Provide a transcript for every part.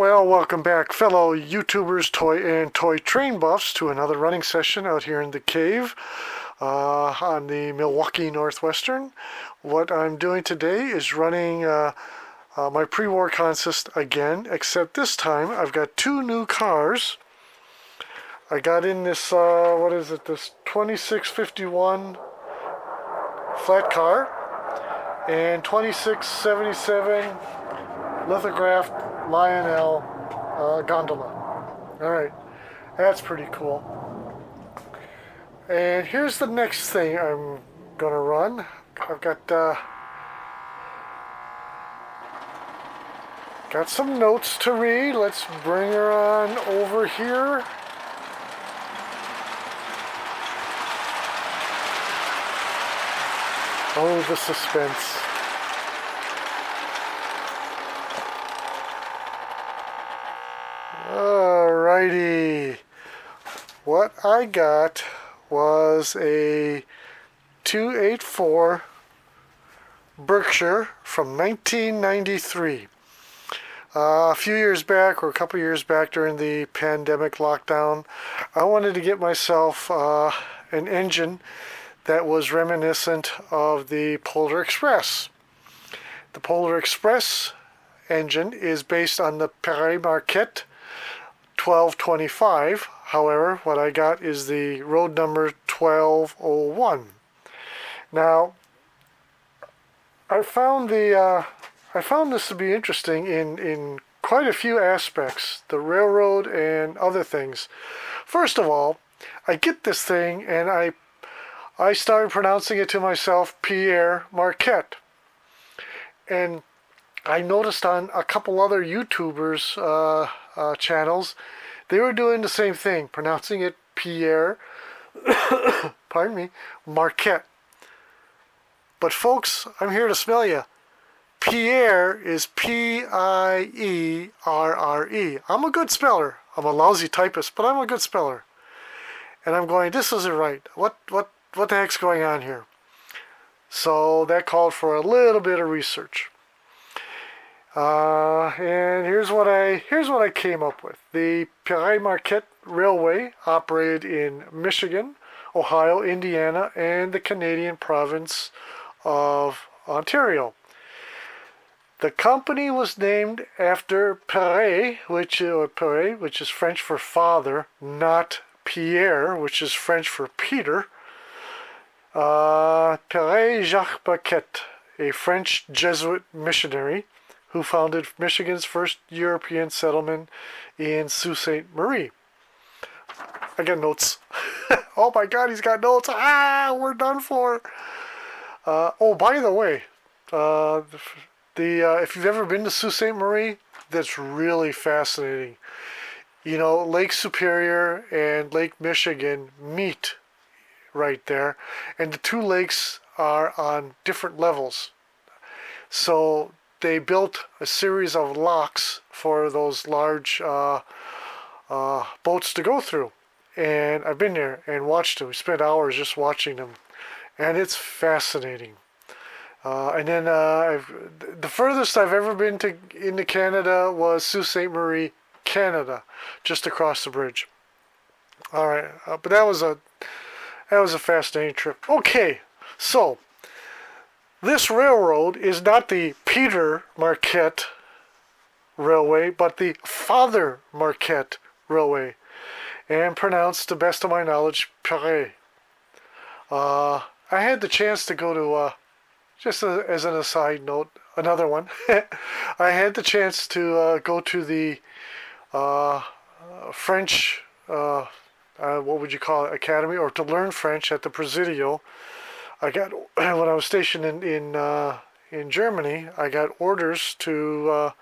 Well, welcome back, fellow YouTubers, toy and toy train buffs, to another running session out here in the cave on the Milwaukee North Western. What I'm doing today is running my pre-war consist again, except this time I've got two new cars. I got in this, this 2651 flat car and 2677 lithographed Lionel gondola. Alright, that's pretty cool. And here's the next thing I'm gonna run. I've got some notes to read. Let's bring her on over here. Oh, the suspense. Alrighty. What I got was a 284 Berkshire from 1993. A few years back, or a couple years back during the pandemic lockdown, I wanted to get myself an engine that was reminiscent of the Polar Express. The Polar Express engine is based on the Pere Marquette 1225. However, what I got is the road number 1201. Now, I found this to be interesting in quite a few aspects, the railroad and other things. First of all, I get this thing and I started pronouncing it to myself Pere Marquette. And I noticed on a couple other YouTubers' channels, they were doing the same thing, pronouncing it Pere, pardon me, Marquette. But folks, I'm here to smell you. Pierre is Pierre. I'm a good speller. I'm a lousy typist, but I'm a good speller. And I'm going, this isn't right. What the heck's going on here? So that called for a little bit of research. And here's what I came up with. The Pere Marquette Railway operated in Michigan, Ohio, Indiana, and the Canadian province of Ontario. The company was named after Pere, which is French for father, not Pierre, which is French for Peter. Pere Jacques Marquette, a French Jesuit missionary who founded Michigan's first European settlement in Sault Ste. Marie. I got notes. Oh my God, he's got notes. We're done for. Oh, by the way, if you've ever been to Sault Ste. Marie, that's really fascinating. You know, Lake Superior and Lake Michigan meet right there, and the two lakes are on different levels. So they built a series of locks for those large boats to go through. And I've been there and watched them. We spent hours just watching them. And it's fascinating. And then the furthest I've ever been into Canada was Sault Ste. Marie, Canada, just across the bridge. All right, but that was a fascinating trip. Okay, so this railroad is not the Pere Marquette Railway, but the Father Marquette Railway, and pronounced, to best of my knowledge, Pere. I had the chance to go to, just as an aside note, another one. I had the chance to go to the French, what would you call it, academy, or to learn French at the Presidio. When I was stationed in Germany, I got orders to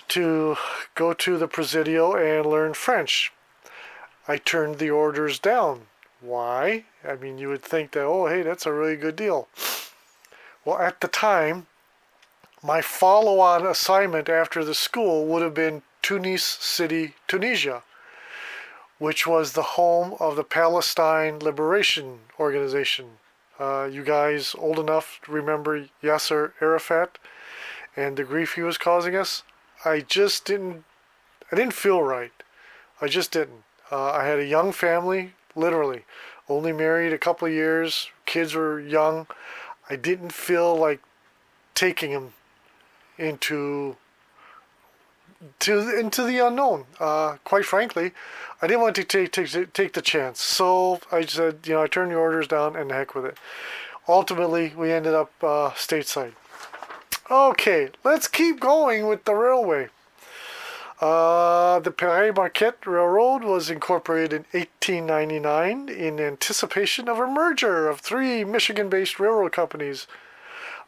go to the Presidio and learn French. I turned the orders down. Why? I mean, you would think that, oh, hey, that's a really good deal. Well, at the time, my follow-on assignment after the school would have been Tunis City, Tunisia, which was the home of the Palestine Liberation Organization. You guys old enough to remember Yasser Arafat and the grief he was causing us? I just I didn't feel right. I just didn't. I had a young family, literally, only married a couple of years. Kids were young. I didn't feel like taking them into into the unknown. Quite frankly, I didn't want to take the chance. So I said, I turned the orders down and the heck with it. Ultimately, we ended up stateside. Okay, let's keep going with the railway. The Pere Marquette Railroad was incorporated in 1899 in anticipation of a merger of three Michigan-based railroad companies,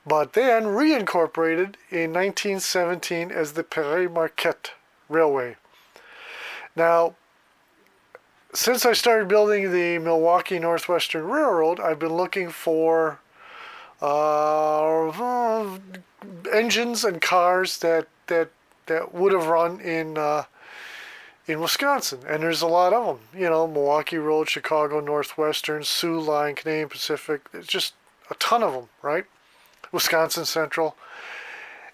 but then reincorporated in 1917 as the Pere Marquette Railway. Now, since I started building the Milwaukee North Western Railroad, I've been looking for engines and cars that would have run in Wisconsin, and there's a lot of them. Milwaukee Road, Chicago Northwestern, Sioux Line, Canadian Pacific. It's just a ton of them, right? Wisconsin Central,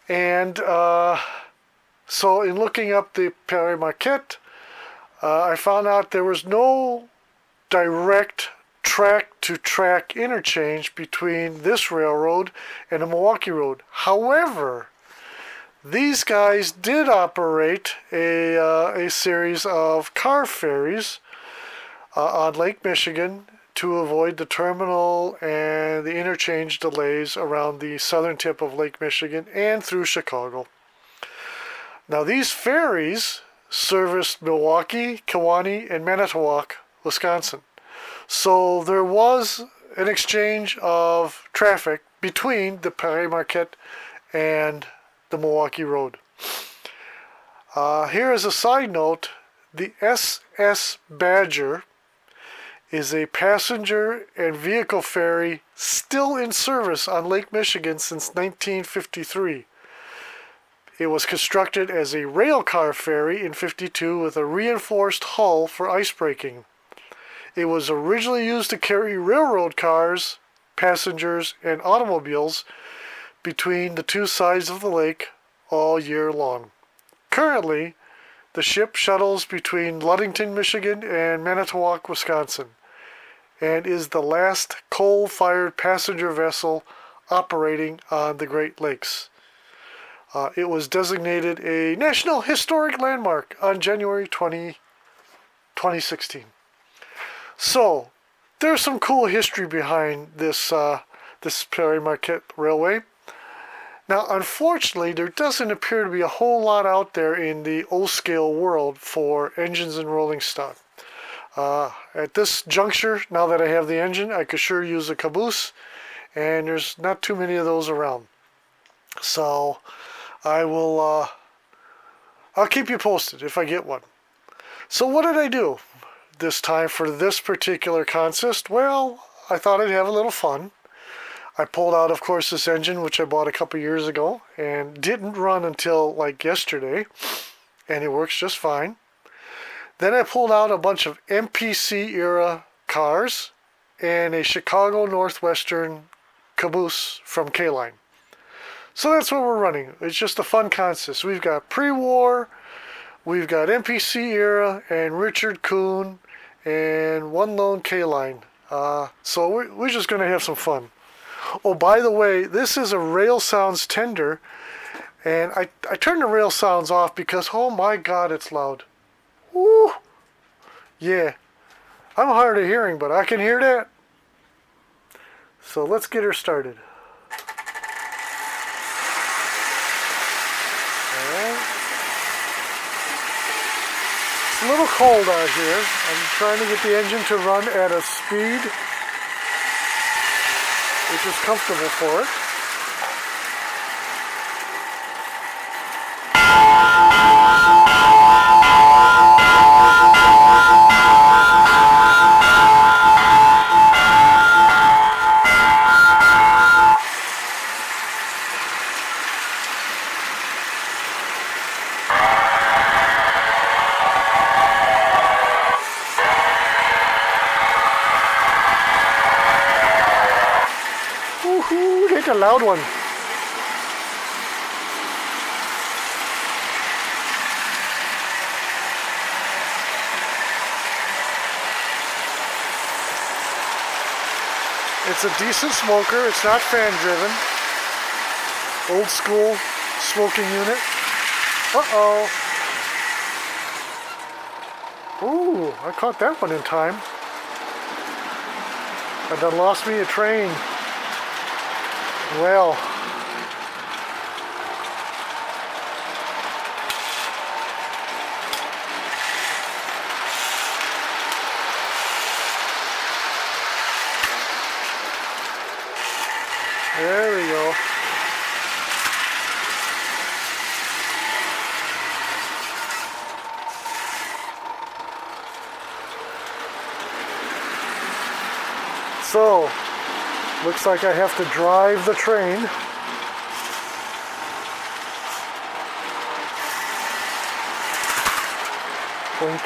and so in looking up the Pere Marquette, I found out there was no direct track-to-track interchange between this railroad and the Milwaukee Road. However, these guys did operate a series of car ferries on Lake Michigan to avoid the terminal and the interchange delays around the southern tip of Lake Michigan and through Chicago. Now, these ferries serviced Milwaukee, Kewaunee, and Manitowoc, Wisconsin. So there was an exchange of traffic between the Pere Marquette and the Milwaukee Road. Here is a side note. The SS Badger is a passenger and vehicle ferry still in service on Lake Michigan since 1953. It was constructed as a rail car ferry in 1952 with a reinforced hull for ice breaking. It was originally used to carry railroad cars, passengers, and automobiles between the two sides of the lake all year long. Currently, the ship shuttles between Ludington, Michigan and Manitowoc, Wisconsin, and is the last coal-fired passenger vessel operating on the Great Lakes. It was designated a National Historic Landmark on January 20, 2016. So, there's some cool history behind this Pere Marquette Railway. Now, unfortunately, there doesn't appear to be a whole lot out there in the O-scale world for engines and rolling stock. At this juncture, now that I have the engine, I could sure use a caboose, and there's not too many of those around. So, I'll keep you posted if I get one. So what did I do this time for this particular consist? Well, I thought I'd have a little fun. I pulled out, of course, this engine, which I bought a couple years ago, and didn't run until like yesterday, and it works just fine. Then I pulled out a bunch of MPC era cars and a Chicago North Western caboose from K-Line. So that's what we're running. It's just a fun consist. We've got Prewar, we've got MPC era, and Richard Kughn, and one lone K-Line. So we're just going to have some fun. Oh, by the way, this is a rail sounds tender, and I turned the rail sounds off because, oh my God, it's loud. Woo! Yeah, I'm hard of hearing, but I can hear that. So let's get her started. It's a little cold out here. I'm trying to get the engine to run at a speed which is comfortable for it. Woohoo! Take a loud one. It's a decent smoker. It's not fan driven. Old school smoking unit. Uh-oh. Ooh, I caught that one in time. I done lost me a train. Well. There we go. So, looks like I have to drive the train. Blink.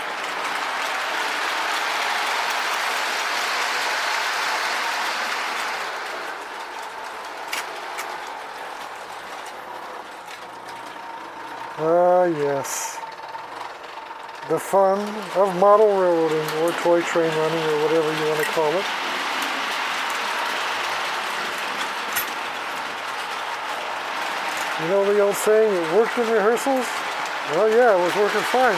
Yes. The fun of model railroading, or toy train running, or whatever you want to call it. You know the old saying, it worked in rehearsals? Well, yeah, it was working fine.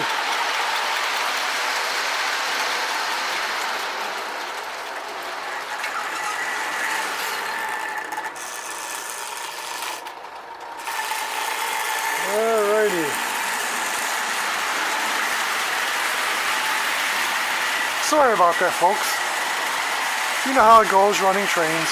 Sorry about that, folks. You know how it goes running trains.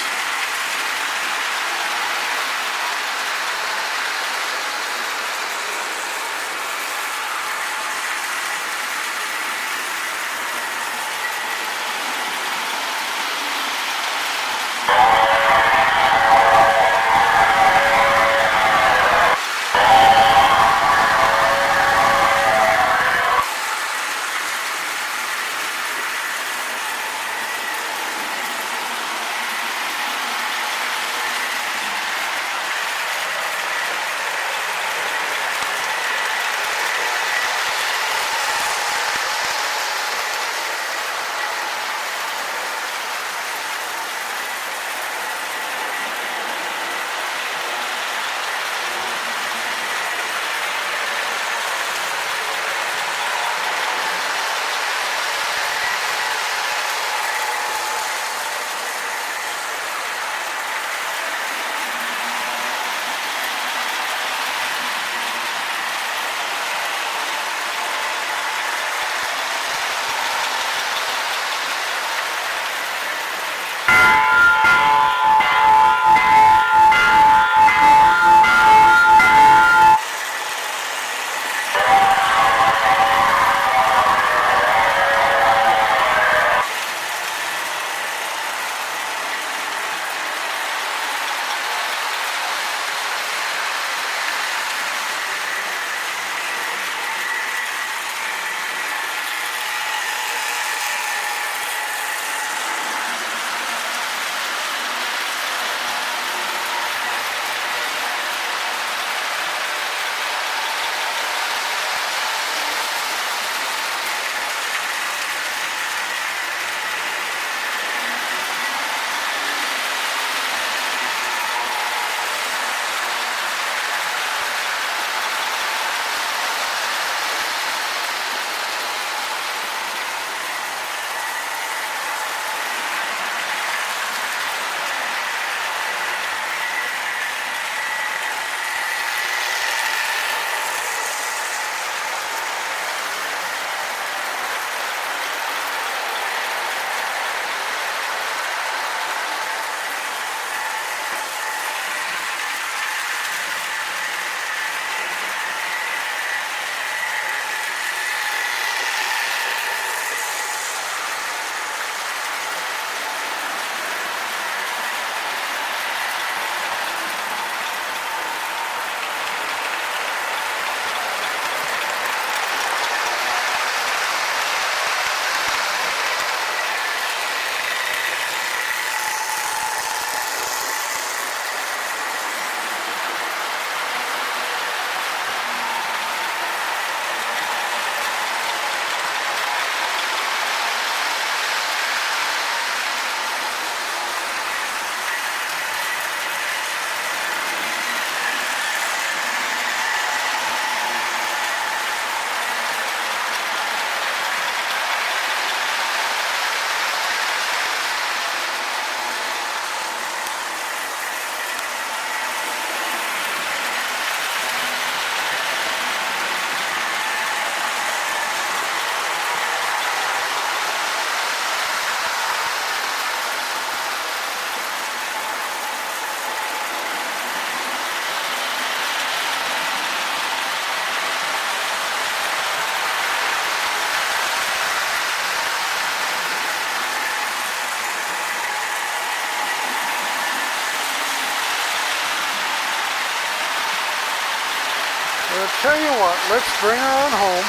tell you what, let's bring her on home.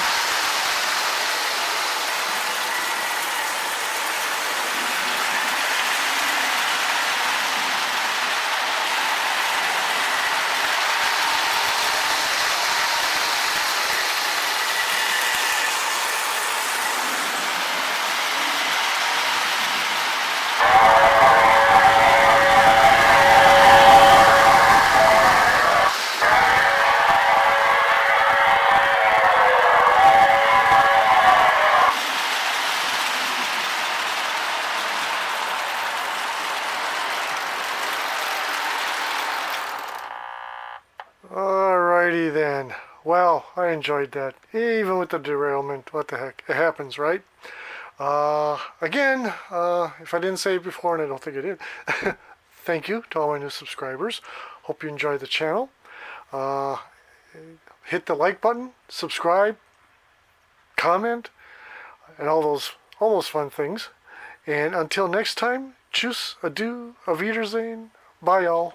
Alrighty then. Well, I enjoyed that. Even with the derailment, what the heck? It happens, right? Again, if I didn't say it before, and I don't think I did, thank you to all my new subscribers. Hope you enjoyed the channel. Hit the like button, subscribe, comment, and all those fun things. And until next time, tschüss, adieu, auf Wiedersehen, bye y'all.